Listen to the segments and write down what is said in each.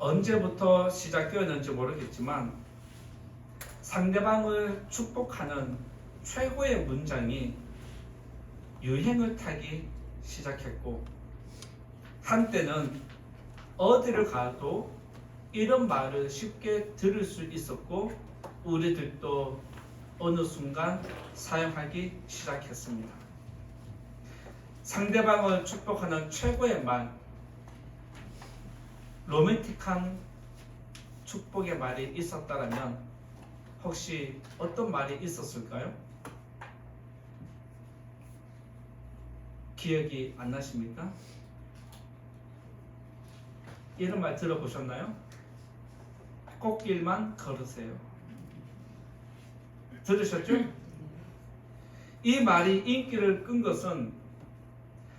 언제부터 시작되었는지 모르겠지만 상대방을 축복하는 최고의 문장이 유행을 타기 시작했고, 한때는 어디를 가도 이런 말을 쉽게 들을 수 있었고 우리들도 어느 순간 사용하기 시작했습니다. 상대방을 축복하는 최고의 말, 로맨틱한 축복의 말이 있었다면 혹시 어떤 말이 있었을까요? 기억이 안 나십니까? 이런 말 들어보셨나요? 꽃길만 걸으세요. 들으셨죠? 이 말이 인기를 끈 것은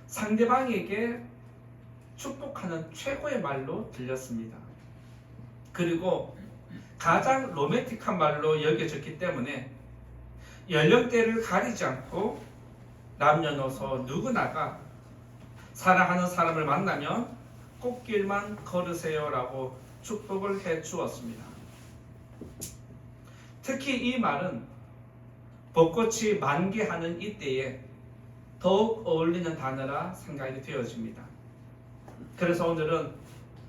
상대방에게 축복하는 최고의 말로 들렸습니다. 그리고 가장 로맨틱한 말로 여겨졌기 때문에 연령대를 가리지 않고 남녀노소 누구나가 사랑하는 사람을 만나면 꽃길만 걸으세요 라고 축복을 해 주었습니다. 특히 이 말은 벚꽃이 만개하는 이때에 더욱 어울리는 단어라 생각이 되어집니다. 그래서 오늘은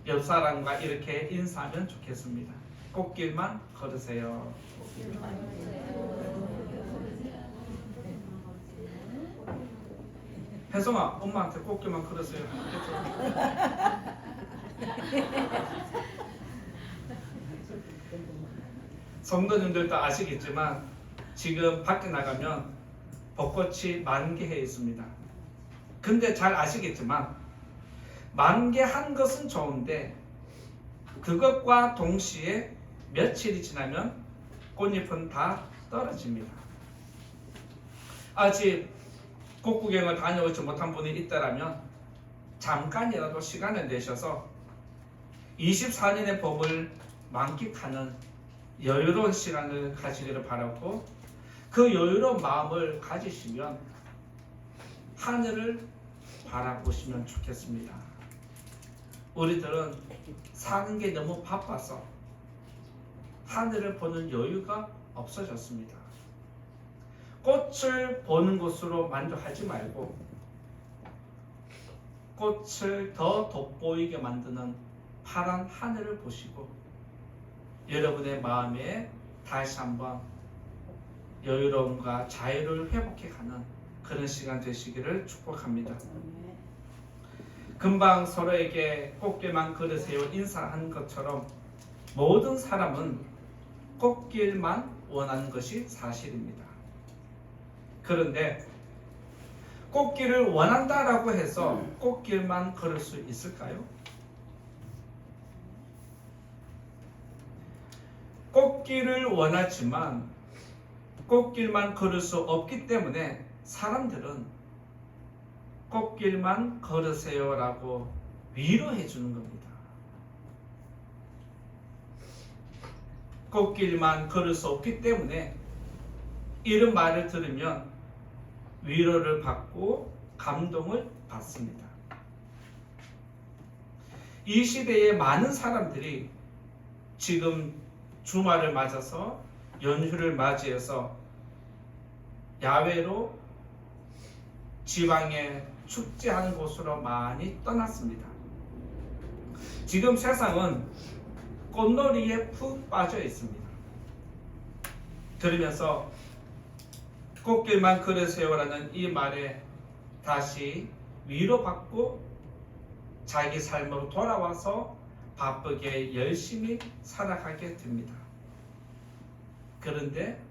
옆 사람과 이렇게 인사하면 좋겠습니다. 꽃길만 걸으세요. 혜성아, 엄마한테 꽃길만 걸으세요. 성도님들도 아시겠지만 지금 밖에 나가면 벚꽃이 만개해 있습니다. 근데 잘 아시겠지만 만개한 것은 좋은데 그것과 동시에 며칠이 지나면 꽃잎은 다 떨어집니다. 아직 꽃구경을 다녀오지 못한 분이 있다면 잠깐이라도 시간을 내셔서 24년의 복을 만끽하는 여유로운 시간을 가지기를 바라고, 그 여유로운 마음을 가지시면 하늘을 바라보시면 좋겠습니다. 우리들은 사는 게 너무 바빠서 하늘을 보는 여유가 없어졌습니다. 꽃을 보는 것으로 만족하지 말고 꽃을 더 돋보이게 만드는 파란 하늘을 보시고 여러분의 마음에 다시 한번 여유로움과 자유를 회복해가는 그런 시간 되시기를 축복합니다. 금방 서로에게 꽃길만 걸으세요 인사한 것처럼 모든 사람은 꽃길만 원하는 것이 사실입니다. 그런데 꽃길을 원한다라고 해서 꽃길만 걸을 수 있을까요? 꽃길을 원하지만 꽃길만 걸을 수 없기 때문에 사람들은 꽃길만 걸으세요 라고 위로해 주는 겁니다. 꽃길만 걸을 수 없기 때문에 이런 말을 들으면 위로를 받고 감동을 받습니다. 이 시대에 많은 사람들이 지금 주말을 맞아서 연휴를 맞이해서 야외로 지방에 축제하는 곳으로 많이 떠났습니다. 지금 세상은 꽃놀이에 푹 빠져 있습니다. 그러면서 꽃길만 걸으세요라는 이 말에 다시 위로받고 자기 삶으로 돌아와서 바쁘게 열심히 살아가게 됩니다. 그런데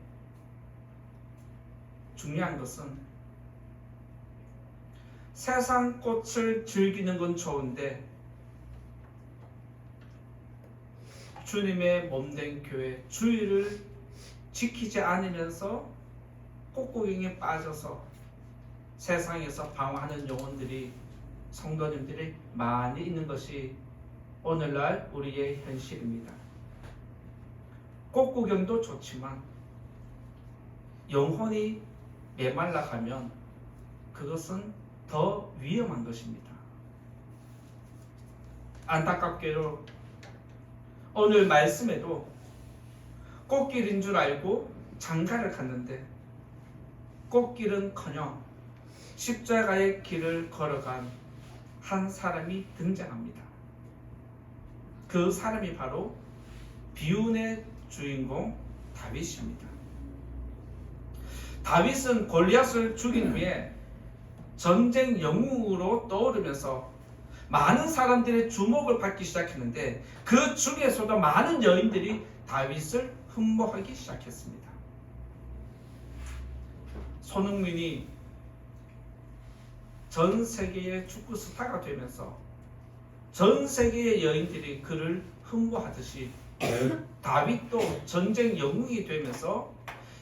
중요한 것은 세상 꽃을 즐기는 건 좋은데 주님의 몸된 교회 주의를 지키지 않으면서 꽃구경에 빠져서 세상에서 방황하는 영혼들이, 성도님들이 많이 있는 것이 오늘날 우리의 현실입니다. 꽃구경도 좋지만 영혼이 메말라가면 그것은 더 위험한 것입니다. 안타깝게도 오늘 말씀에도 꽃길인 줄 알고 장가를 갔는데 꽃길은커녕 십자가의 길을 걸어간 한 사람이 등장합니다. 그 사람이 바로 비운의 주인공 다윗입니다. 다윗은 골리앗을 죽인 후에 전쟁 영웅으로 떠오르면서 많은 사람들의 주목을 받기 시작했는데 그 중에서도 많은 여인들이 다윗을 흠모하기 시작했습니다. 손흥민이 전 세계의 축구 스타가 되면서 전 세계의 여인들이 그를 흠모하듯이 다윗도 전쟁 영웅이 되면서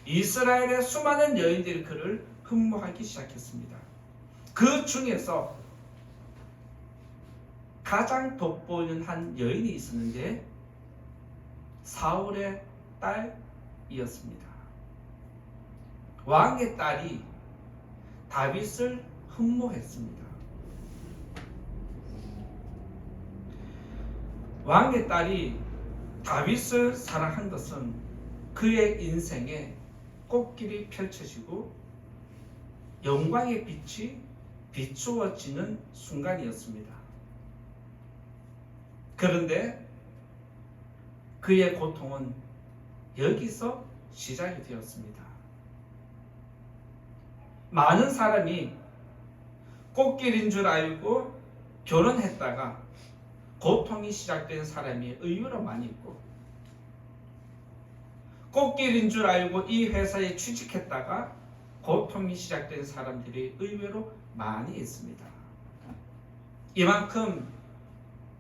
이스라엘의 수많은 여인들이 그를 흠모하기 시작했습니다. 그 중에서 가장 돋보이는 한 여인이 있었는데 사울의 딸이었습니다. 왕의 딸이 다윗을 흠모했습니다. 왕의 딸이 다윗을 사랑한 것은 그의 인생에 꽃길이 펼쳐지고 영광의 빛이 비추어지는 순간이었습니다. 그런데 그의 고통은 여기서 시작이 되었습니다. 많은 사람이 꽃길인 줄 알고 결혼했다가 고통이 시작된 사람이 의외로 많이 있고, 꽃길인 줄 알고 이 회사에 취직했다가 고통이 시작된 사람들이 의외로 많이 있습니다. 이만큼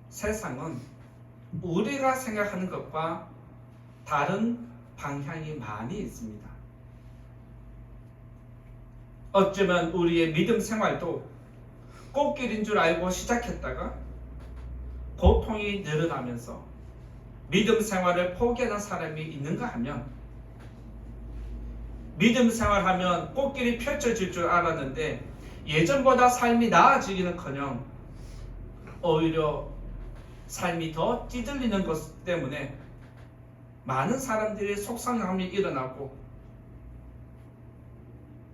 세상은 우리가 생각하는 것과 다른 방향이 많이 있습니다. 어쩌면 우리의 믿음 생활도 꽃길인 줄 알고 시작했다가 고통이 늘어나면서 믿음 생활을 포기하는 사람이 있는가 하면, 믿음 생활하면 꽃길이 펼쳐질 줄 알았는데 예전보다 삶이 나아지기는커녕 오히려 삶이 더 찌들리는 것 때문에 많은 사람들이 속상함이 일어나고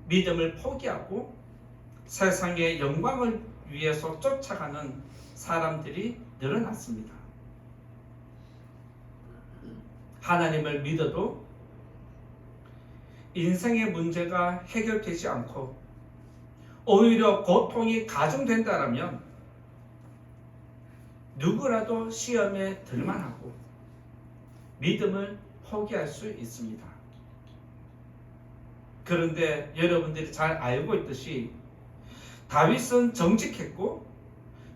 믿음을 포기하고 세상의 영광을 위해서 쫓아가는 사람들이 늘어났습니다. 하나님을 믿어도 인생의 문제가 해결되지 않고 오히려 고통이 가중된다면 누구라도 시험에 들만하고 믿음을 포기할 수 있습니다. 그런데 여러분들이 잘 알고 있듯이 다윗은 정직했고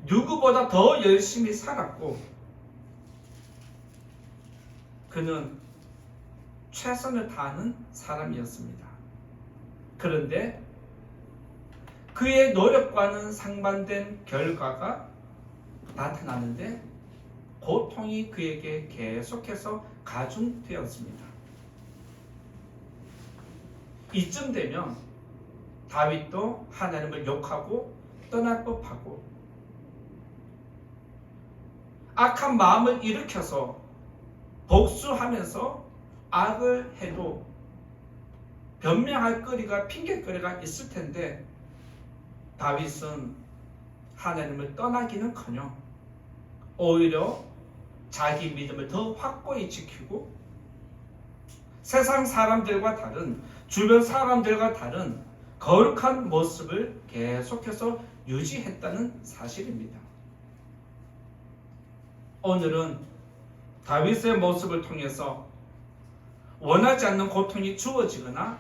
누구보다 더 열심히 살았고 그는 최선을 다하는 사람이었습니다. 그런데 그의 노력과는 상반된 결과가 나타나는데 고통이 그에게 계속해서 가중되었습니다. 이쯤 되면 다윗도 하나님을 욕하고 떠날 법하고 악한 마음을 일으켜서 복수하면서 악을 해도 변명할 거리가 핑계거리가 있을 텐데 다윗은 하나님을 떠나기는커녕 오히려 자기 믿음을 더 확고히 지키고 세상 사람들과 다른, 주변 사람들과 다른 거룩한 모습을 계속해서 유지했다는 사실입니다. 오늘은 다윗의 모습을 통해서 원하지 않는 고통이 주어지거나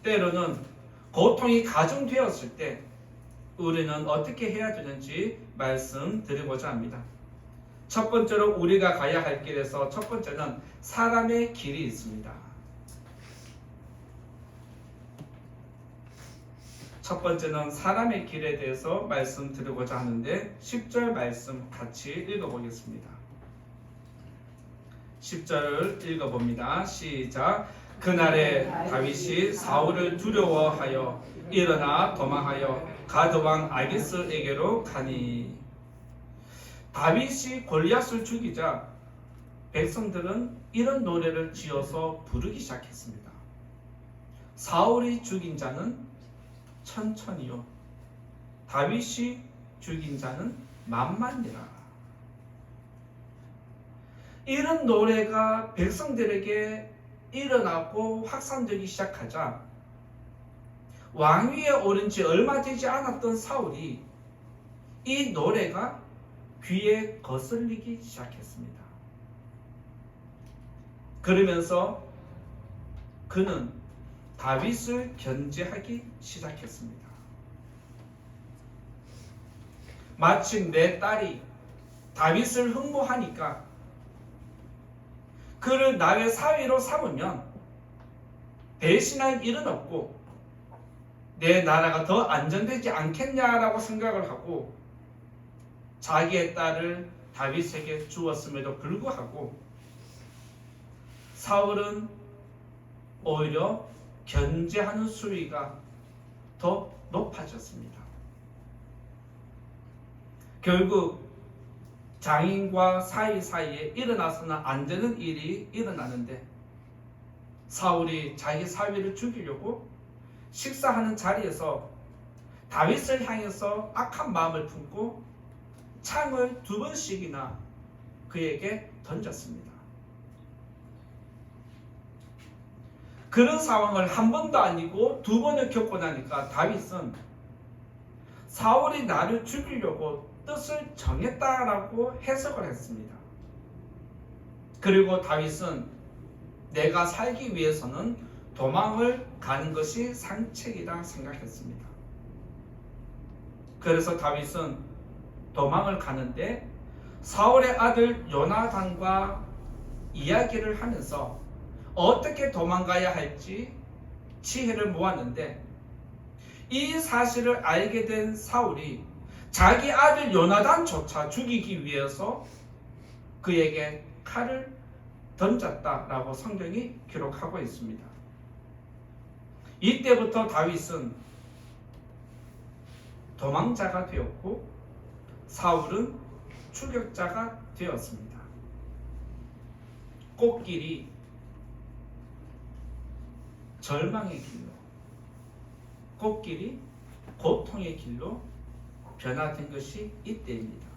때로는 고통이 가중되었을 때 우리는 어떻게 해야 되는지 말씀드리고자 합니다. 첫 번째로 우리가 가야 할 길에서 첫 번째는 사람의 길이 있습니다. 첫 번째는 사람의 길에 대해서 말씀드리고자 하는데 10절 말씀 같이 읽어보겠습니다. 10절을 읽어봅니다. 시작. 그날에 다윗이 사울을 두려워하여 일어나 도망하여 가드왕 아기스에게로 가니 다윗이 골리앗을 죽이자 백성들은 이런 노래를 지어서 부르기 시작했습니다. 사울이 죽인 자는 천천히요, 다윗이 죽인 자는 만만이라. 이런 노래가 백성들에게 일어나고 확산되기 시작하자 왕위에 오른 지 얼마 되지 않았던 사울이 이 노래가 귀에 거슬리기 시작했습니다. 그러면서 그는 다윗을 견제하기 시작했습니다. 마침 내 딸이 다윗을 흠모하니까 그를 나의 사위로 삼으면 배신할 일은 없고 내 나라가 더 안전되지 않겠냐라고 생각을 하고 자기의 딸을 다윗에게 주었음에도 불구하고 사울은 오히려 견제하는 수위가 더 높아졌습니다. 결국 장인과 사위 사이에 일어나서는 안 되는 일이 일어나는데 사울이 자기 사위를 죽이려고 식사하는 자리에서 다윗을 향해서 악한 마음을 품고 창을 2번씩이나 그에게 던졌습니다. 그런 상황을 한 번도 아니고 2번을 겪고 나니까 다윗은 사울이 나를 죽이려고 뜻을 정했다라고 해석을 했습니다. 그리고 다윗은 내가 살기 위해서는 도망을 가는 것이 상책이다 생각했습니다. 그래서 다윗은 도망을 가는데 사울의 아들 요나단과 이야기를 하면서 어떻게 도망가야 할지 지혜를 모았는데 이 사실을 알게 된 사울이 자기 아들 요나단조차 죽이기 위해서 그에게 칼을 던졌다라고 성경이 기록하고 있습니다. 이때부터 다윗은 도망자가 되었고 사울은 추격자가 되었습니다. 꽃길이 절망의 길로, 꽃길이 고통의 길로 변화된 것이 이때입니다.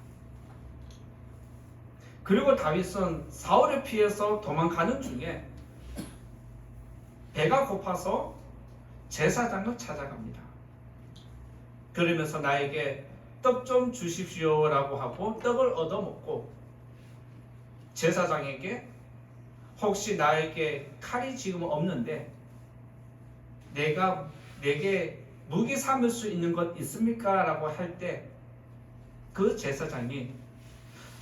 그리고 다윗은 사울을 피해서 도망가는 중에 배가 고파서 제사장을 찾아갑니다. 그러면서 나에게 떡 좀 주십시오라고 하고 떡을 얻어먹고 제사장에게 혹시 나에게 칼이 지금 없는데 내게 무기 삼을 수 있는 것 있습니까? 라고 할 때 그 제사장이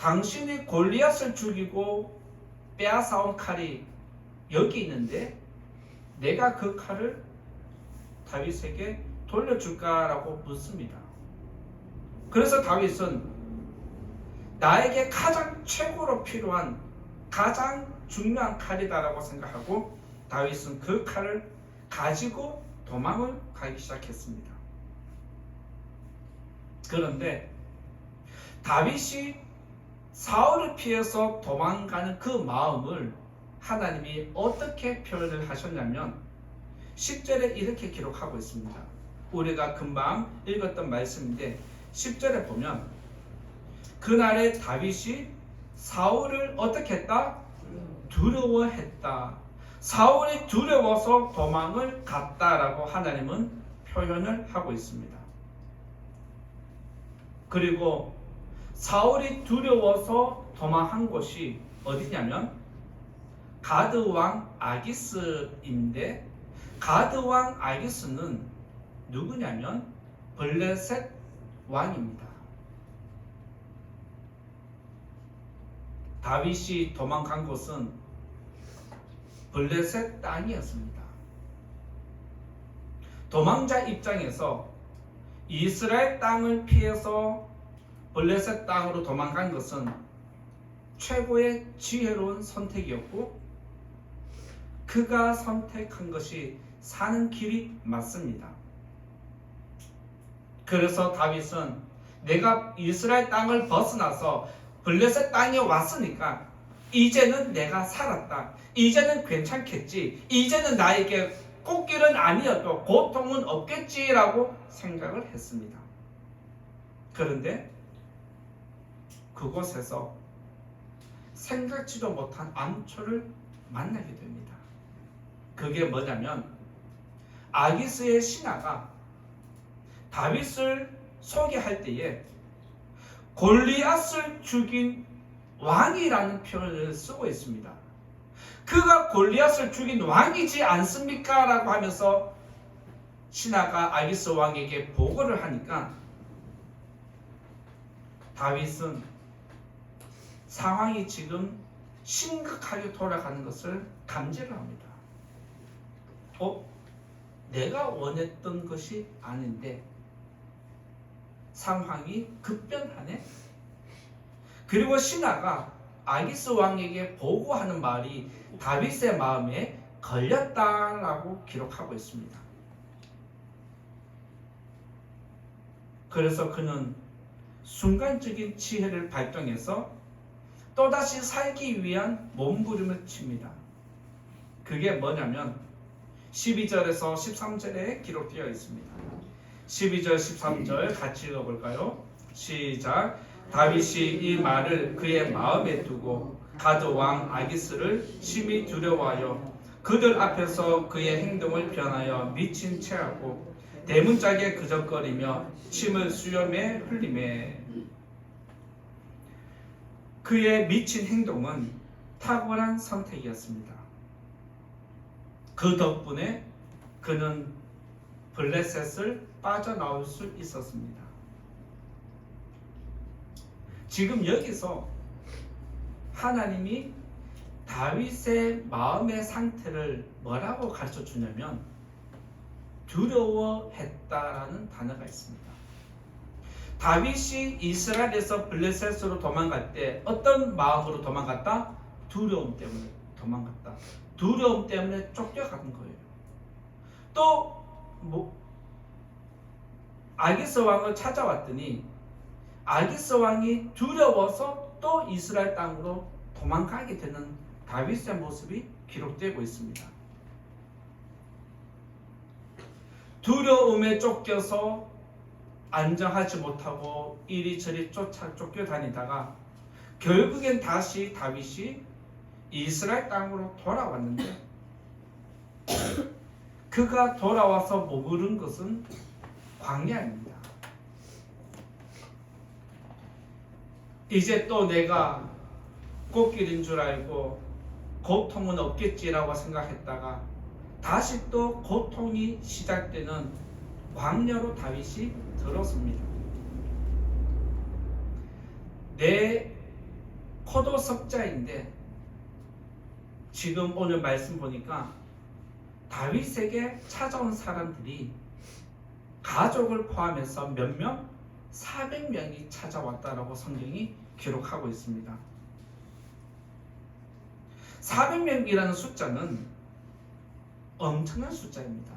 당신이 골리앗을 죽이고 빼앗아온 칼이 여기 있는데 내가 그 칼을 다윗에게 돌려줄까라고 묻습니다. 그래서 다윗은 나에게 가장 최고로 필요한 가장 중요한 칼이다라고 생각하고 다윗은 그 칼을 가지고 도망을 가기 시작했습니다. 그런데 다윗이 사울을 피해서 도망가는 그 마음을 하나님이 어떻게 표현을 하셨냐면 10절에 이렇게 기록하고 있습니다. 우리가 금방 읽었던 말씀인데 10절에 보면 그날에 다윗이 사울을 어떻게 했다? 두려워했다. 사울이 두려워서 도망을 갔다라고 하나님은 표현을 하고 있습니다. 그리고 사울이 두려워서 도망한 곳이 어디냐면 가드 왕 아기스인데 가드 왕 아기스는 누구냐면 블레셋 왕입니다. 다윗이 도망간 곳은 블레셋 땅이었습니다. 도망자 입장에서 이스라엘 땅을 피해서 블레셋 땅으로 도망간 것은 최고의 지혜로운 선택이었고 그가 선택한 것이 사는 길이 맞습니다. 그래서 다윗은 내가 이스라엘 땅을 벗어나서 블레셋 땅에 왔으니까 이제는 내가 살았다. 이제는 괜찮겠지. 이제는 나에게 꽃길은 아니어도 고통은 없겠지라고 생각을 했습니다. 그런데 그곳에서 생각지도 못한 암초를 만나게 됩니다. 그게 뭐냐면 아기스의 신하가 다윗을 소개할 때에 골리앗을 죽인 왕이라는 표현을 쓰고 있습니다. 그가 골리앗을 죽인 왕이지 않습니까? 라고 하면서 신하가 아기스 왕에게 보고를 하니까 다윗은 상황이 지금 심각하게 돌아가는 것을 감지를 합니다. 내가 원했던 것이 아닌데 상황이 급변하네? 그리고 신하가 아기스 왕에게 보고하는 말이 다윗의 마음에 걸렸다라고 기록하고 있습니다. 그래서 그는 순간적인 지혜를 발동해서 또다시 살기 위한 몸부림을 칩니다. 그게 뭐냐면 12절에서 13절에 기록되어 있습니다. 12절 13절 같이 읽어볼까요? 시작. 다윗이 이 말을 그의 마음에 두고 가드 왕 아기스를 심히 두려워하여 그들 앞에서 그의 행동을 변하여 미친 채하고 대문짝에 그적거리며 침을 수염에 흘리매. 그의 미친 행동은 탁월한 선택이었습니다. 그 덕분에 그는 블레셋을 빠져나올 수 있었습니다. 지금 여기서 하나님이 다윗의 마음의 상태를 뭐라고 가르쳐 주냐면 두려워했다라는 단어가 있습니다. 다윗이 이스라엘에서 블레셋으로 도망갈 때 어떤 마음으로 도망갔다? 두려움 때문에 도망갔다. 두려움 때문에 쫓겨간 거예요. 또 아기스 왕을 찾아왔더니 아기스 왕이 두려워서 또 이스라엘 땅으로 도망가게 되는 다윗의 모습이 기록되고 있습니다. 두려움에 쫓겨서 안정하지 못하고 이리저리 쫓겨다니다가 결국엔 다시 다윗이 이스라엘 땅으로 돌아왔는데 그가 돌아와서 머무른 것은 광야입니다. 이제 또 내가 꽃길인 줄 알고 고통은 없겠지라고 생각했다가 다시 또 고통이 시작되는 광야로 다윗이 들어섭니다. 내 포도 석자인데 지금 오늘 말씀 보니까 다윗에게 찾아온 사람들이 가족을 포함해서 몇 명? 400명이 찾아왔다라고 성경이 기록하고 있습니다. 400명이라는 숫자는 엄청난 숫자입니다.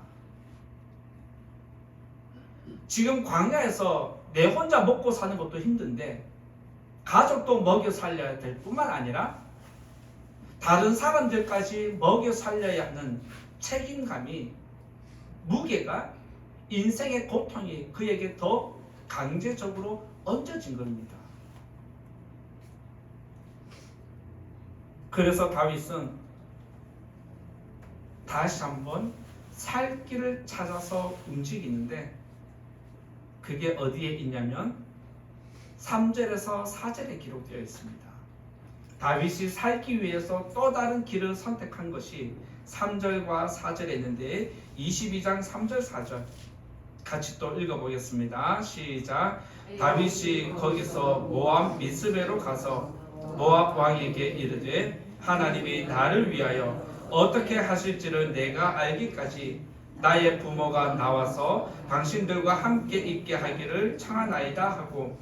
지금 광야에서 내 혼자 먹고 사는 것도 힘든데 가족도 먹여 살려야 될 뿐만 아니라 다른 사람들까지 먹여 살려야 하는 책임감이, 무게가, 인생의 고통이 그에게 더 강제적으로 얹어진 겁니다. 그래서 다윗은 다시 한번 살 길을 찾아서 움직이는데 그게 어디에 있냐면 3절에서 4절에 기록되어 있습니다. 다윗이 살기 위해서 또 다른 길을 선택한 것이 3절과 4절에 있는데 22장 3절 4절 같이 또 읽어보겠습니다. 시작. 다윗이 거기서 모압 미스베로 가서 모압 왕에게 이르되 하나님이 나를 위하여 어떻게 하실지를 내가 알기까지 나의 부모가 나와서 당신들과 함께 있게 하기를 청하나이다 하고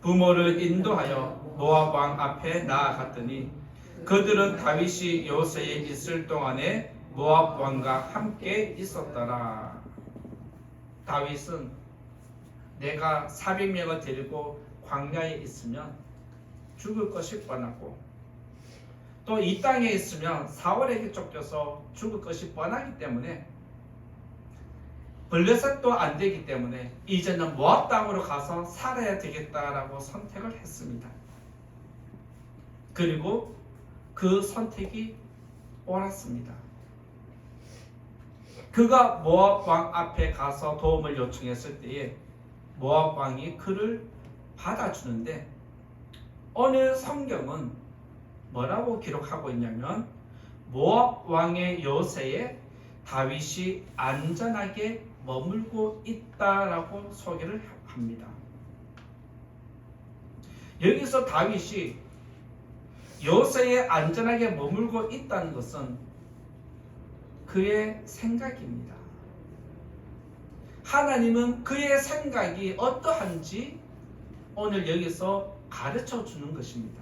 부모를 인도하여 모압 왕 앞에 나아갔더니 그들은 다윗이 요새에 있을 동안에 모압 왕과 함께 있었더라. 다윗은 내가 400명을 데리고 광야에 있으면 죽을 것이 뻔하고 또 이 땅에 있으면 사울에게 쫓겨서 죽을 것이 뻔하기 때문에 블레셋도 안 되기 때문에 이제는 모압 땅으로 가서 살아야 되겠다라고 선택을 했습니다. 그리고 그 선택이 옳았습니다. 그가 모압 왕 앞에 가서 도움을 요청했을 때에 모압 왕이 그를 받아주는데 오늘 성경은 뭐라고 기록하고 있냐면 모압 왕의 요새에 다윗이 안전하게 머물고 있다라고 소개를 합니다. 여기서 다윗이 요새에 안전하게 머물고 있다는 것은 그의 생각입니다. 하나님은 그의 생각이 어떠한지 오늘 여기서 가르쳐 주는 것입니다.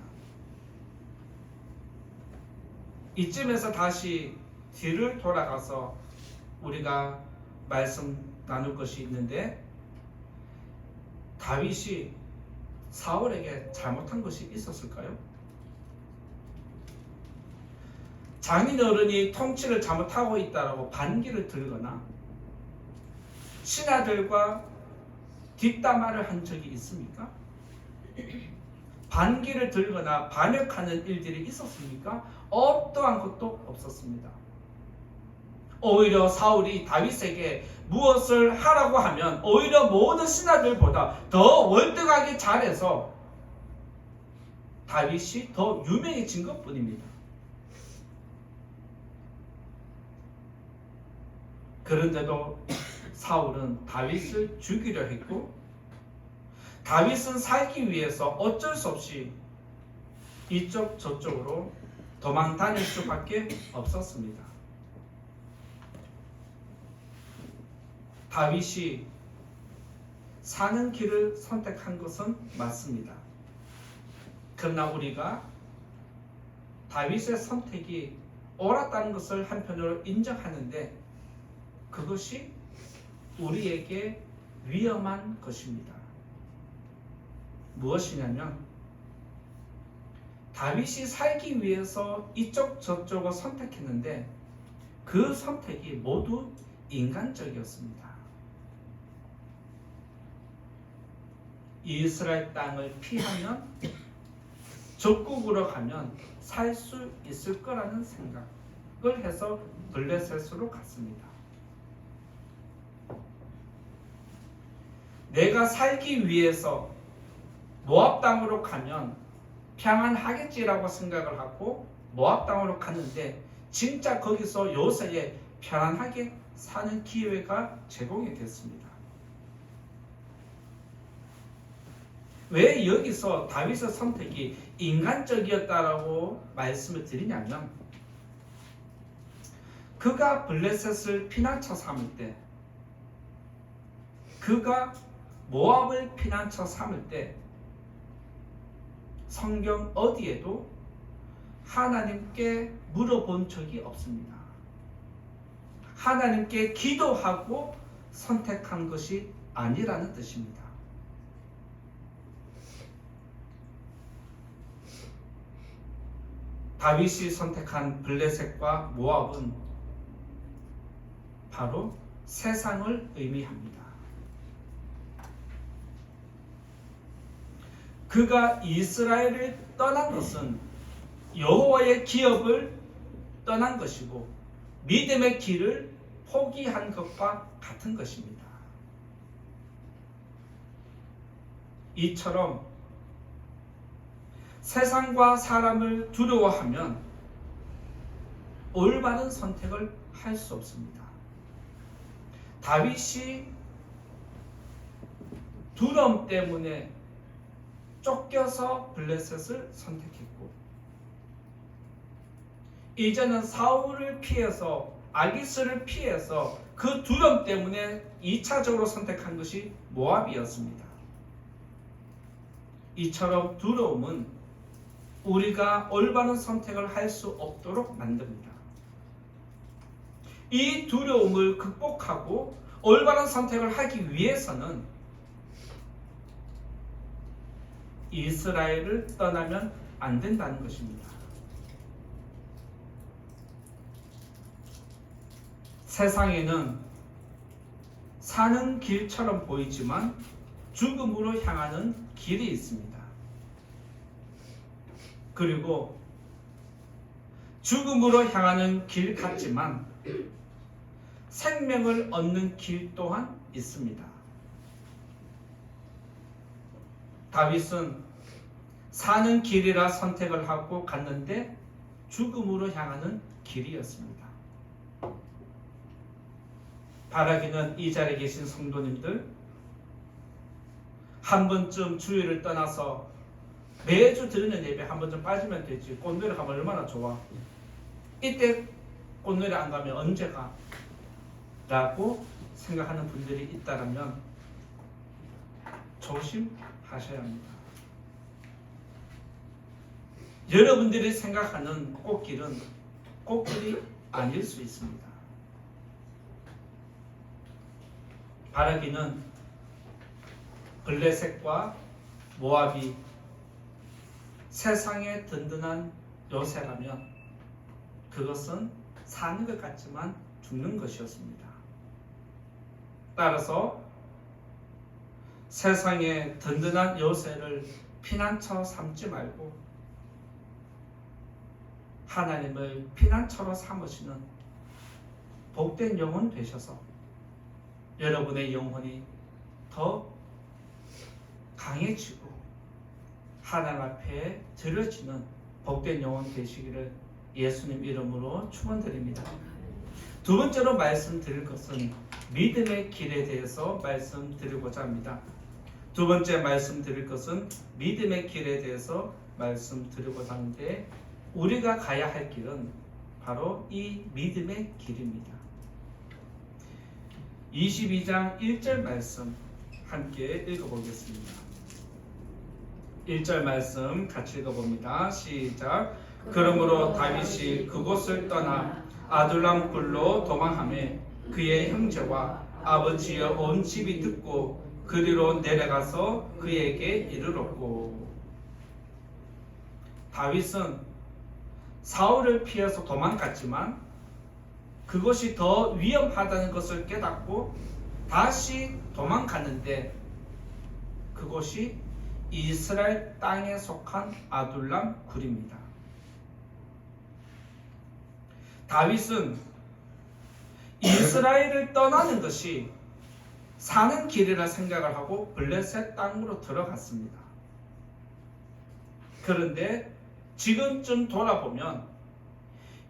이쯤에서 다시 뒤를 돌아가서 우리가 말씀 나눌 것이 있는데 다윗이 사울에게 잘못한 것이 있었을까요? 장인어른이 통치를 잘못하고 있다라고 반기를 들거나 신하들과 뒷담화를 한 적이 있습니까? 반기를 들거나 반역하는 일들이 있었습니까? 어떠한 것도 없었습니다. 오히려 사울이 다윗에게 무엇을 하라고 하면 오히려 모든 신하들보다 더 월등하게 잘해서 다윗이 더 유명해진 것뿐입니다. 그런데도 사울은 다윗을 죽이려 했고 다윗은 살기 위해서 어쩔 수 없이 이쪽 저쪽으로 도망 다닐 수밖에 없었습니다. 다윗이 사는 길을 선택한 것은 맞습니다. 그러나 우리가 다윗의 선택이 옳았다는 것을 한편으로 인정하는데 그것이 우리에게 위험한 것입니다. 무엇이냐면 다윗이 살기 위해서 이쪽 저쪽을 선택했는데 그 선택이 모두 인간적이었습니다. 이스라엘 땅을 피하면 적국으로 가면 살 수 있을 거라는 생각을 해서 블레셋으로 갔습니다. 내가 살기 위해서 모압 땅으로 가면 평안하겠지라고 생각을 하고 모압 땅으로 갔는데 진짜 거기서 요새에 편안하게 사는 기회가 제공이 됐습니다. 왜 여기서 다윗의 선택이 인간적이었다라고 말씀을 드리냐면 그가 블레셋을 피난처 삼을 때 그가 모압을 피난처 삼을 때 성경 어디에도 하나님께 물어본 적이 없습니다. 하나님께 기도하고 선택한 것이 아니라는 뜻입니다. 다윗이 선택한 블레셋과 모압은 바로 세상을 의미합니다. 그가 이스라엘을 떠난 것은 여호와의 기업을 떠난 것이고 믿음의 길을 포기한 것과 같은 것입니다. 이처럼 세상과 사람을 두려워하면 올바른 선택을 할 수 없습니다. 다윗이 두려움 때문에 쫓겨서 블레셋을 선택했고 이제는 사울을 피해서 아기스를 피해서 그 두려움 때문에 2차적으로 선택한 것이 모압이었습니다. 이처럼 두려움은 우리가 올바른 선택을 할 수 없도록 만듭니다. 이 두려움을 극복하고 올바른 선택을 하기 위해서는 이스라엘을 떠나면 안 된다는 것입니다. 세상에는 사는 길처럼 보이지만 죽음으로 향하는 길이 있습니다. 그리고 죽음으로 향하는 길 같지만 생명을 얻는 길 또한 있습니다. 다윗은 사는 길이라 선택을 하고 갔는데 죽음으로 향하는 길이었습니다. 바라기는 이 자리에 계신 성도님들, 한 번쯤 주일을 떠나서 매주 드리는 예배 한 번쯤 빠지면 되지. 꽃노래 가면 얼마나 좋아. 이때 꽃노래 안 가면 언제 가? 라고 생각하는 분들이 있다면 조심하셔야 합니다. 여러분들이 생각하는 꽃길은 꽃길이 아닐 수 있습니다. 바라기는 블레셋과 모압이 세상의 든든한 요새라면 그것은 사는 것 같지만 죽는 것이었습니다. 따라서 세상의 든든한 요새를 피난처 삼지 말고 하나님을 피난처로 삼으시는 복된 영혼 되셔서 여러분의 영혼이 더 강해지고 하나님 앞에 드려지는 복된 영혼 되시기를 예수님 이름으로 축원드립니다. 두 번째로 말씀드릴 것은 믿음의 길에 대해서 말씀드리고자 합니다. 두 번째 말씀드릴 것은 믿음의 길에 대해서 말씀드리고자 하는데 우리가 가야 할 길은 바로 이 믿음의 길입니다. 22장 1절 말씀 함께 읽어보겠습니다. 1절 말씀 같이 읽어봅니다. 시작. 그러므로 다윗이 그곳을 떠나 아둘람 굴로 도망하며 그의 형제와 아버지의 온 집이 듣고 그리로 내려가서 그에게 이르렀고. 다윗은 사울을 피해서 도망갔지만 그것이 더 위험하다는 것을 깨닫고 다시 도망갔는데 그것이 이스라엘 땅에 속한 아둘람 굴입니다. 다윗은 이스라엘을 떠나는 것이 사는 길이라 생각을 하고 블레셋 땅으로 들어갔습니다. 그런데 지금쯤 돌아보면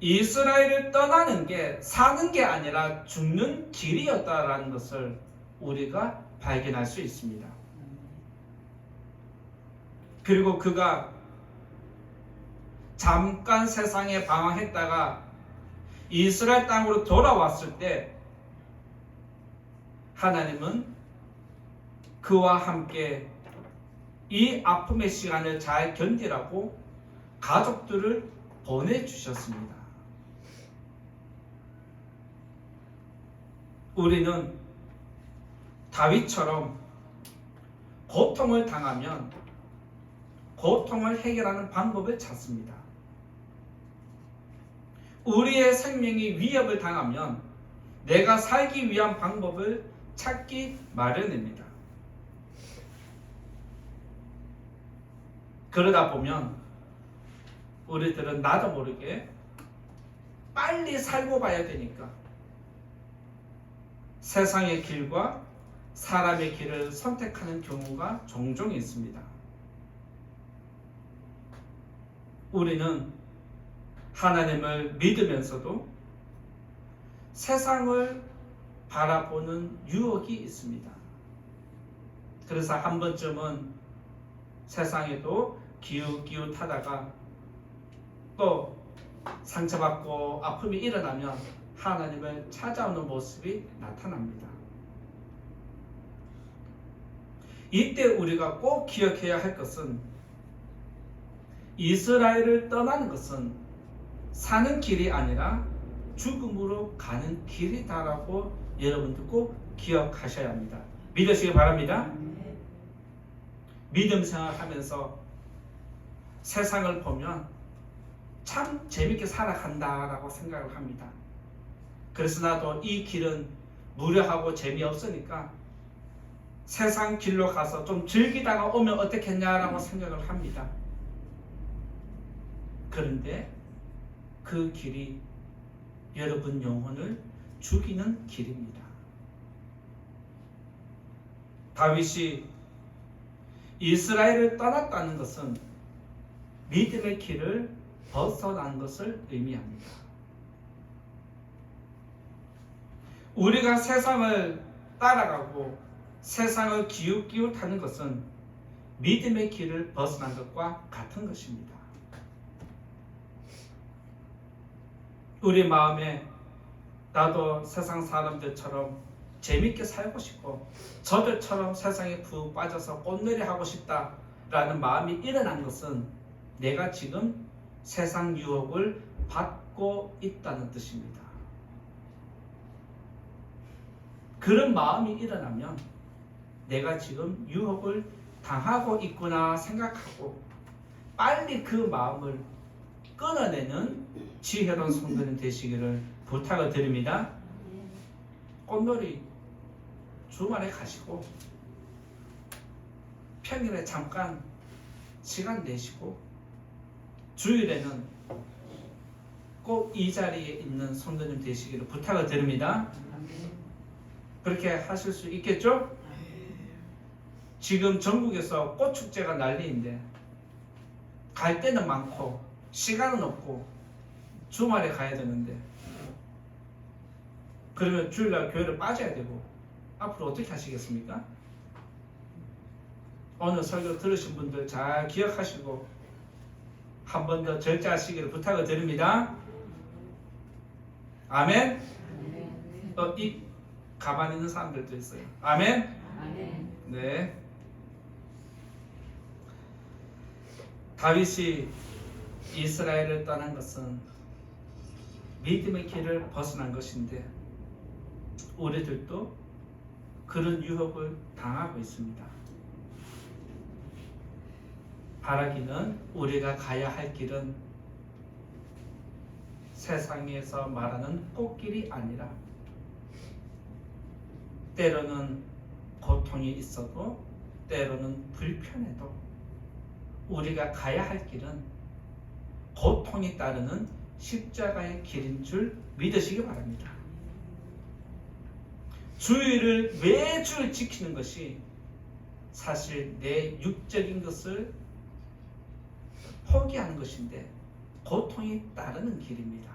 이스라엘을 떠나는 게 사는 게 아니라 죽는 길이었다라는 것을 우리가 발견할 수 있습니다. 그리고 그가 잠깐 세상에 방황했다가 이스라엘 땅으로 돌아왔을 때 하나님은 그와 함께 이 아픔의 시간을 잘 견디라고 가족들을 보내주셨습니다. 우리는 다윗처럼 고통을 당하면 고통을 해결하는 방법을 찾습니다. 우리의 생명이 위협을 당하면 내가 살기 위한 방법을 찾기 마련입니다. 그러다 보면 우리들은 나도 모르게 빨리 살고 봐야 되니까 세상의 길과 사람의 길을 선택하는 경우가 종종 있습니다. 우리는 하나님을 믿으면서도 세상을 바라보는 유혹이 있습니다. 그래서 한 번쯤은 세상에도 기웃기웃하다가 또 상처받고 아픔이 일어나면 하나님을 찾아오는 모습이 나타납니다. 이때 우리가 꼭 기억해야 할 것은 이스라엘을 떠나는 것은 사는 길이 아니라 죽음으로 가는 길이다라고 여러분들 꼭 기억하셔야 합니다. 믿으시기 바랍니다. 믿음 생활하면서 세상을 보면 참 재밌게 살아간다라고 생각을 합니다. 그래서 나도 이 길은 무료하고 재미없으니까 세상 길로 가서 좀 즐기다가 오면 어떻겠냐라고 생각을 합니다. 그런데 그 길이 여러분 영혼을 죽이는 길입니다. 다윗이 이스라엘을 떠났다는 것은 믿음의 길을 벗어난 것을 의미합니다. 우리가 세상을 따라가고 세상을 기웃기웃하는 것은 믿음의 길을 벗어난 것과 같은 것입니다. 우리 마음에 나도 세상 사람들처럼 재밌게 살고 싶고 저들처럼 세상에 푹 빠져서 꽃놀이 하고 싶다라는 마음이 일어난 것은 내가 지금 세상 유혹을 받고 있다는 뜻입니다. 그런 마음이 일어나면 내가 지금 유혹을 당하고 있구나 생각하고 빨리 그 마음을 끊어내는 지혜로운 성도님 되시기를 부탁을 드립니다. 꽃놀이 주말에 가시고 평일에 잠깐 시간 내시고 주일에는 꼭 이 자리에 있는 성도님 되시기를 부탁을 드립니다. 그렇게 하실 수 있겠죠? 지금 전국에서 꽃축제가 난리인데 갈 때는 많고 시간은 없고 주말에 가야 되는데 그러면 주일날 교회를 빠져야 되고 앞으로 어떻게 하시겠습니까? 오늘 설교 들으신 분들 잘 기억하시고 한 번 더 절제하시기를 부탁을 드립니다. 아멘. 이 가만히 있는 사람들도 있어요. 아멘. 네. 다윗이 이스라엘을 떠난 것은 믿음의 길을 벗어난 것인데 우리들도 그런 유혹을 당하고 있습니다. 바라기는 우리가 가야 할 길은 세상에서 말하는 꽃길이 아니라 때로는 고통이 있어도 때로는 불편해도 우리가 가야 할 길은 고통이 따르는 십자가의 길인 줄 믿으시기 바랍니다. 주의를 매주 지키는 것이 사실 내 육적인 것을 포기하는 것인데 고통이 따르는 길입니다.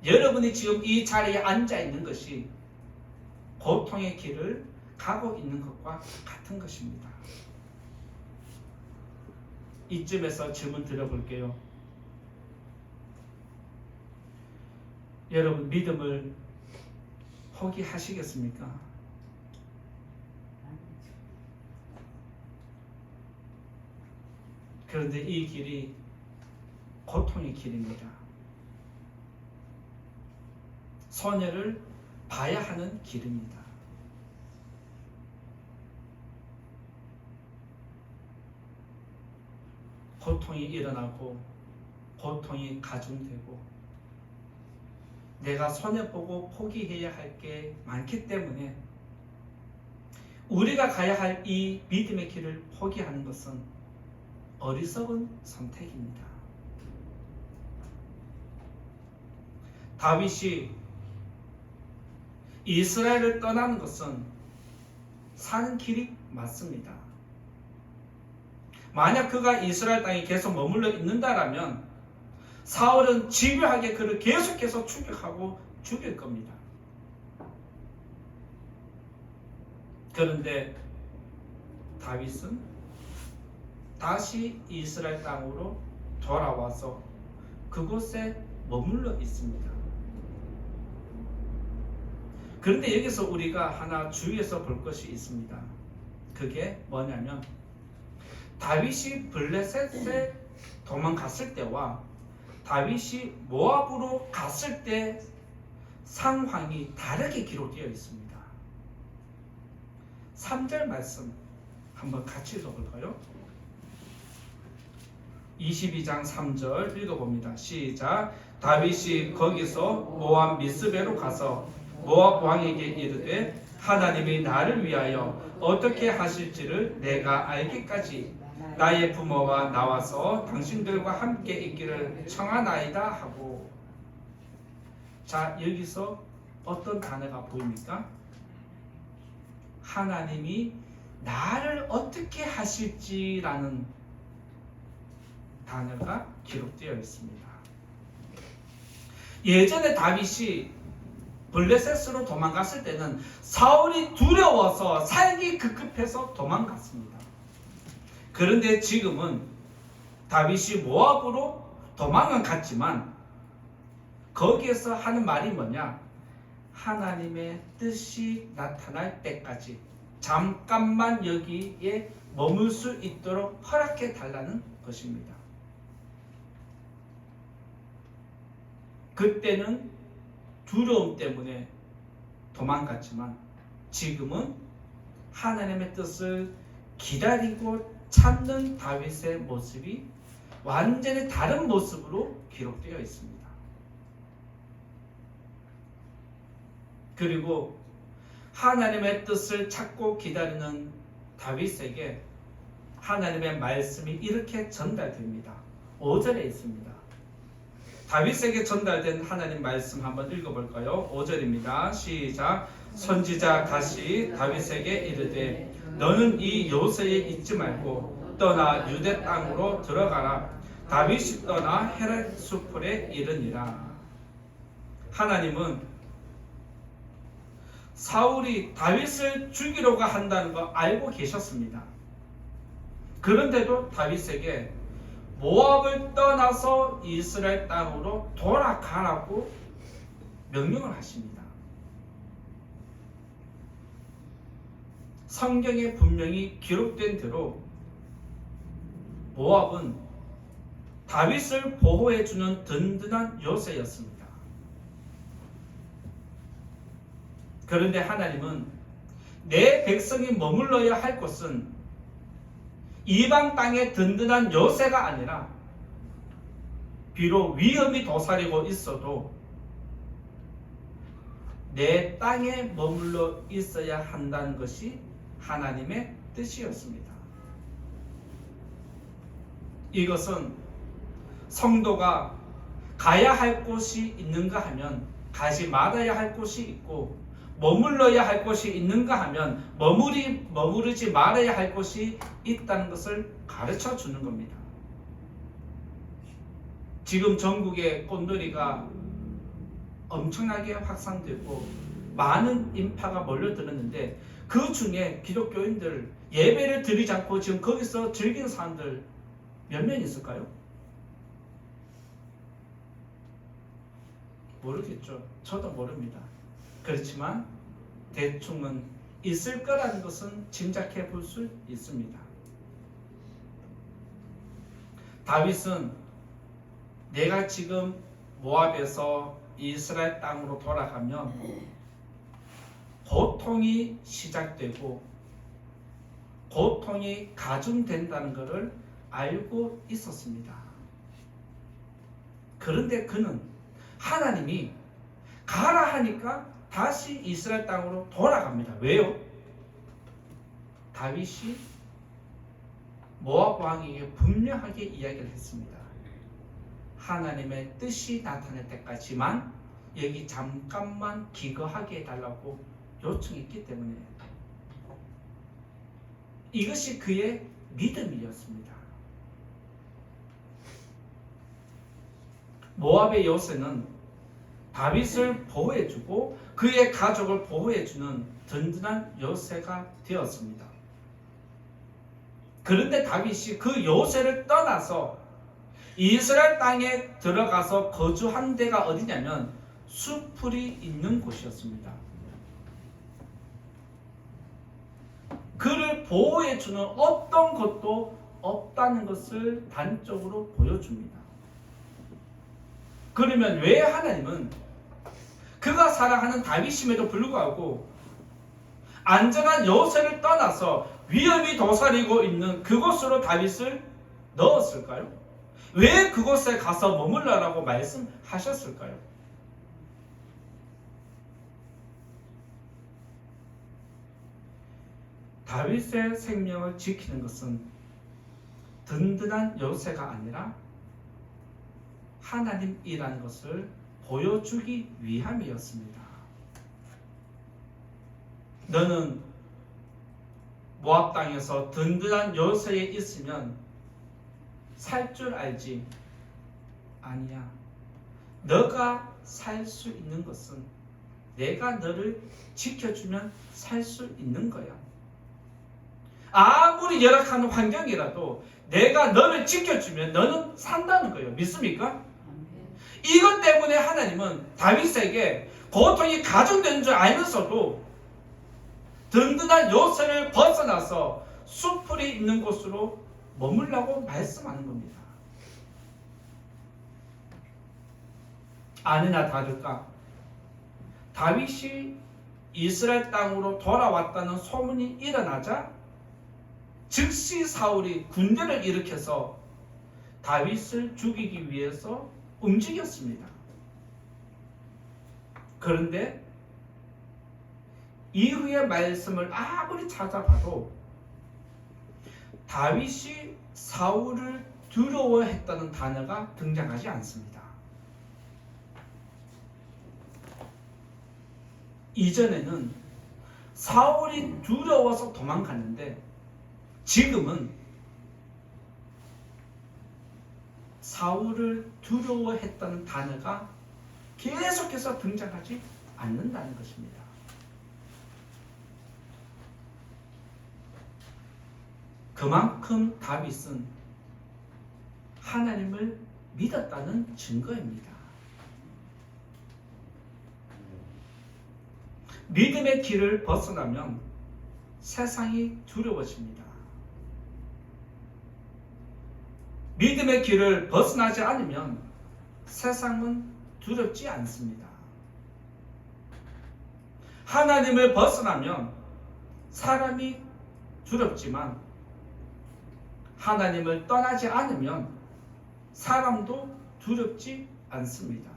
여러분이 지금 이 자리에 앉아 있는 것이 고통의 길을 가고 있는 것과 같은 것입니다. 이쯤에서 질문 드려볼게요. 여러분 믿음을 포기하시겠습니까? 그런데 이 길이 고통의 길입니다. 손해를 봐야 하는 길입니다. 고통이 일어나고 고통이 가중되고 내가 손해보고 포기해야 할 게 많기 때문에 우리가 가야 할 이 믿음의 길을 포기하는 것은 어리석은 선택입니다. 다윗이 이스라엘을 떠나는 것은 사는 길이 맞습니다. 만약 그가 이스라엘 땅에 계속 머물러 있는다라면 사울은 집요하게 그를 계속해서 추격하고 죽일 겁니다. 그런데 다윗은 다시 이스라엘 땅으로 돌아와서 그곳에 머물러 있습니다. 그런데 여기서 우리가 하나 주의해서 볼 것이 있습니다. 그게 뭐냐면 다윗이 블레셋에 도망갔을 때와 다윗이 모압으로 갔을 때 상황이 다르게 기록되어 있습니다. 3절 말씀 한번 같이 읽어볼까요? 22장 3절 읽어봅니다. 시작. 다윗이 거기서 모압 미스베로 가서 모압 왕에게 이르되 하나님이 나를 위하여 어떻게 하실지를 내가 알기까지 나의 부모와 나와서 당신들과 함께 있기를 청하나이다 하고. 자, 여기서 어떤 단어가 보입니까? 하나님이 나를 어떻게 하실지라는 단어가 기록되어 있습니다. 예전에 다윗이 블레셋으로 도망갔을 때는 사울이 두려워서 살기 급급해서 도망갔습니다. 그런데 지금은 다윗이 모압으로 도망은 갔지만 거기에서 하는 말이 뭐냐? 하나님의 뜻이 나타날 때까지 잠깐만 여기에 머물 수 있도록 허락해 달라는 것입니다. 그때는 두려움 때문에 도망갔지만 지금은 하나님의 뜻을 기다리고 참는 다윗의 모습이 완전히 다른 모습으로 기록되어 있습니다. 그리고 하나님의 뜻을 찾고 기다리는 다윗에게 하나님의 말씀이 이렇게 전달됩니다. 5절에 있습니다. 다윗에게 전달된 하나님 말씀 한번 읽어볼까요? 5절입니다. 시작. 선지자 갓이 다윗에게 이르되 너는 이 요새에 있지 말고 떠나 유대 땅으로 들어가라. 다윗이 떠나 헤렛 수풀에 이르니라. 하나님은 사울이 다윗을 죽이려고 한다는 거 알고 계셨습니다. 그런데도 다윗에게 모압을 떠나서 이스라엘 땅으로 돌아가라고 명령을 하십니다. 성경에 분명히 기록된 대로 모압은 다윗을 보호해주는 든든한 요새였습니다. 그런데 하나님은 내 백성이 머물러야 할 곳은 이방 땅의 든든한 요새가 아니라 비록 위험이 도사리고 있어도 내 땅에 머물러 있어야 한다는 것이 하나님의 뜻이었습니다. 이것은 성도가 가야 할 곳이 있는가 하면 가지 말아야 할 곳이 있고 머물러야 할 곳이 있는가 하면 머무르지 말아야 할 곳이 있다는 것을 가르쳐 주는 겁니다. 지금 전국에 꽃놀이가 엄청나게 확산되고 많은 인파가 몰려들었는데 그 중에 기독교인들 예배를 드리지 않고 지금 거기서 즐기는 사람들 몇 명 있을까요? 모르겠죠. 저도 모릅니다. 그렇지만 대충은 있을 거라는 것은 짐작해 볼 수 있습니다. 다윗은 내가 지금 모압에서 이스라엘 땅으로 돌아가면 고통이 시작되고 고통이 가중된다는 것을 알고 있었습니다. 그런데 그는 하나님이 가라 하니까 다시 이스라엘 땅으로 돌아갑니다. 왜요? 다윗이 모압 왕에게 분명하게 이야기를 했습니다. 하나님의 뜻이 나타날 때까지만 여기 잠깐만 기거하게 해달라고 요청했기 때문에 이것이 그의 믿음이었습니다. 모압의 요새는 다윗을 보호해주고 그의 가족을 보호해주는 든든한 요새가 되었습니다. 그런데 다윗이 그 요새를 떠나서 이스라엘 땅에 들어가서 거주한 데가 어디냐면 수풀이 있는 곳이었습니다. 그를 보호해주는 어떤 것도 없다는 것을 단적으로 보여줍니다. 그러면 왜 하나님은 그가 사랑하는 다윗임에도 불구하고 안전한 요새를 떠나서 위험이 도사리고 있는 그곳으로 다윗을 넣었을까요? 왜 그곳에 가서 머물러라고 말씀하셨을까요? 다윗의 생명을 지키는 것은 든든한 요새가 아니라 하나님이라는 것을 보여주기 위함이었습니다. 너는 모압 땅에서 든든한 요새에 있으면 살 줄 알지? 아니야. 너가 살 수 있는 것은 내가 너를 지켜주면 살 수 있는 거야. 아무리 열악한 환경이라도 내가 너를 지켜주면 너는 산다는 거예요. 믿습니까? 이것 때문에 하나님은 다윗에게 고통이 가중되는 줄 알면서도 든든한 요새를 벗어나서 수풀이 있는 곳으로 머물라고 말씀하는 겁니다. 아니나 다를까 다윗이 이스라엘 땅으로 돌아왔다는 소문이 일어나자 즉시 사울이 군대를 일으켜서 다윗을 죽이기 위해서 움직였습니다. 그런데 이후의 말씀을 아무리 찾아봐도 다윗이 사울을 두려워했다는 단어가 등장하지 않습니다. 이전에는 사울이 두려워서 도망갔는데 지금은 사울을 두려워했다는 단어가 계속해서 등장하지 않는다는 것입니다. 그만큼 다윗은 하나님을 믿었다는 증거입니다. 믿음의 길을 벗어나면 세상이 두려워집니다. 믿음의 길을 벗어나지 않으면 세상은 두렵지 않습니다. 하나님을 벗어나면 사람이 두렵지만 하나님을 떠나지 않으면 사람도 두렵지 않습니다.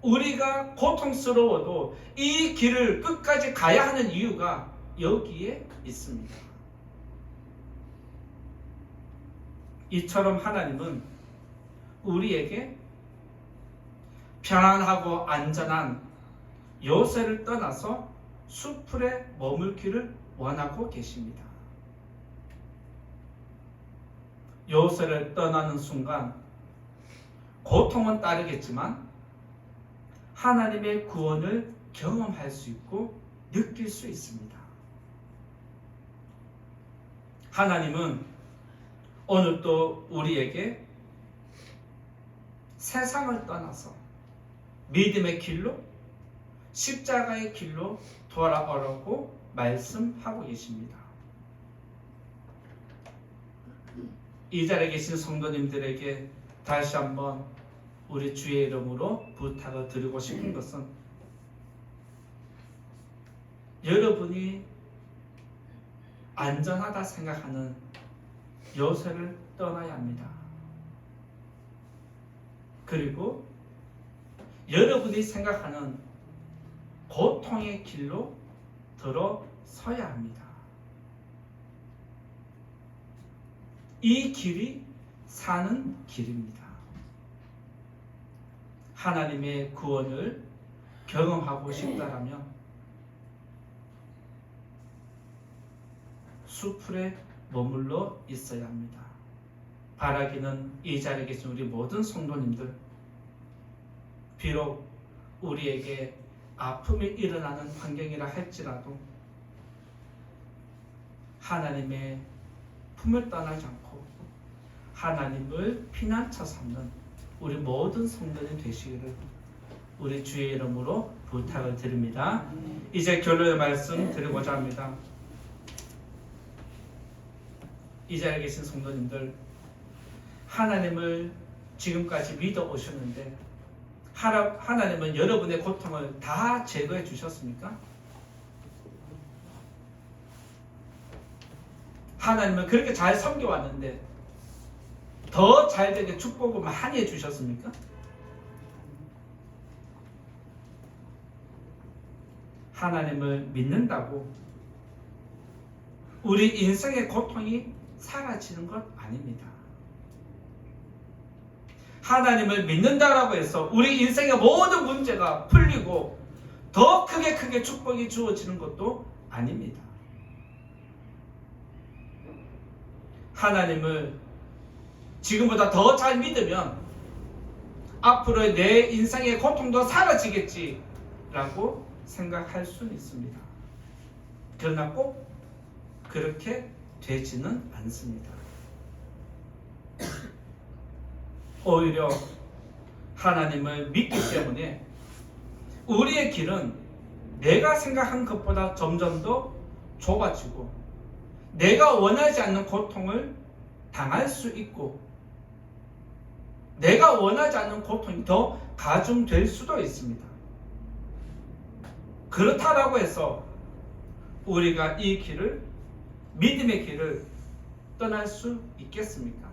우리가 고통스러워도 이 길을 끝까지 가야 하는 이유가 여기에 있습니다. 이처럼 하나님은 우리에게 편안하고 안전한 요새를 떠나서 수풀에 머물기를 원하고 계십니다. 요새를 떠나는 순간 고통은 따르겠지만 하나님의 구원을 경험할 수 있고 느낄 수 있습니다. 하나님은 오늘도 우리에게 세상을 떠나서 믿음의 길로 십자가의 길로 돌아오라고 말씀하고 계십니다. 이 자리에 계신 성도님들에게 다시 한번 우리 주의 이름으로 부탁을 드리고 싶은 것은 여러분이 안전하다 생각하는 요새를 떠나야 합니다. 그리고 여러분이 생각하는 고통의 길로 들어서야 합니다. 이 길이 사는 길입니다. 하나님의 구원을 경험하고 싶다라면 수풀에 머물러 있어야 합니다. 바라기는 이 자리에 계신 우리 모든 성도님들, 비록 우리에게 아픔이 일어나는 환경이라 할지라도 하나님의 품을 떠나지 않고 하나님을 피난처 삼는 우리 모든 성도님 되시기를 우리 주의 이름으로 부탁을 드립니다. 이제 결론의 말씀 드리고자 합니다. 이 자리에 계신 성도님들, 하나님을 지금까지 믿어 오셨는데 하나님은 여러분의 고통을 다 제거해 주셨습니까? 하나님을 그렇게 잘 섬겨왔는데 더 잘되게 축복을 많이 해주셨습니까? 하나님을 믿는다고 우리 인생의 고통이 사라지는 것 아닙니다. 하나님을 믿는다라고 해서 우리 인생의 모든 문제가 풀리고 더 크게 축복이 주어지는 것도 아닙니다. 하나님을 지금보다 더 잘 믿으면 앞으로의 내 인생의 고통도 사라지겠지라고 생각할 수는 있습니다. 그러나 꼭 그렇게 되지는 않습니다. 오히려 하나님을 믿기 때문에 우리의 길은 내가 생각한 것보다 점점 더 좁아지고 내가 원하지 않는 고통을 당할 수 있고 내가 원하지 않는 고통이 더 가중될 수도 있습니다. 그렇다라고 해서 우리가 이 길을, 믿음의 길을 떠날 수 있겠습니까?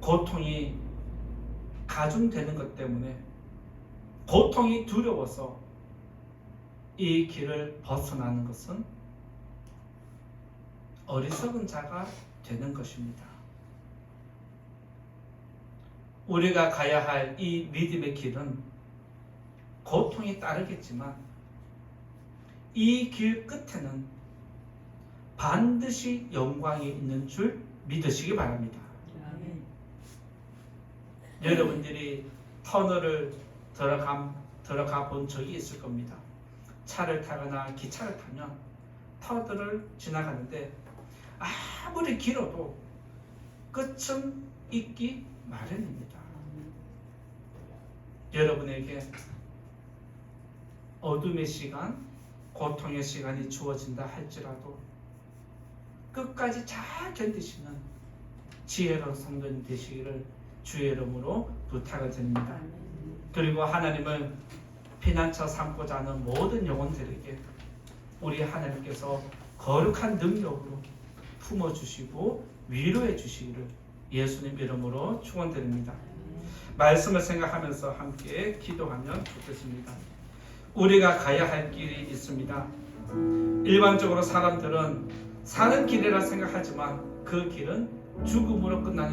고통이 가중되는 것 때문에 고통이 두려워서 이 길을 벗어나는 것은 어리석은 자가 되는 것입니다. 우리가 가야 할 이 믿음의 길은 고통이 따르겠지만 이 길 끝에는 반드시 영광이 있는 줄 믿으시기 바랍니다. 여러분들이 터널을 들어가 본 적이 있을 겁니다. 차를 타거나 기차를 타면 터널을 지나가는데 아무리 길어도 끝은 있기 마련입니다. 여러분에게 어둠의 시간, 고통의 시간이 주어진다 할지라도 끝까지 잘 견디시는 지혜로운 성도님 되시기를 주의 이름으로 부탁을 드립니다. 그리고 하나님을 피난처 삼고자 하는 모든 영혼들에게 우리 하나님께서 거룩한 능력으로 품어주시고 위로해 주시기를 예수님 이름으로 축원드립니다. 말씀을 생각하면서 함께 기도하면 좋겠습니다. 우리가 가야 할 길이 있습니다. 일반적으로 사람들은 사는 길이라 생각하지만 그 길은 죽음으로 끝나는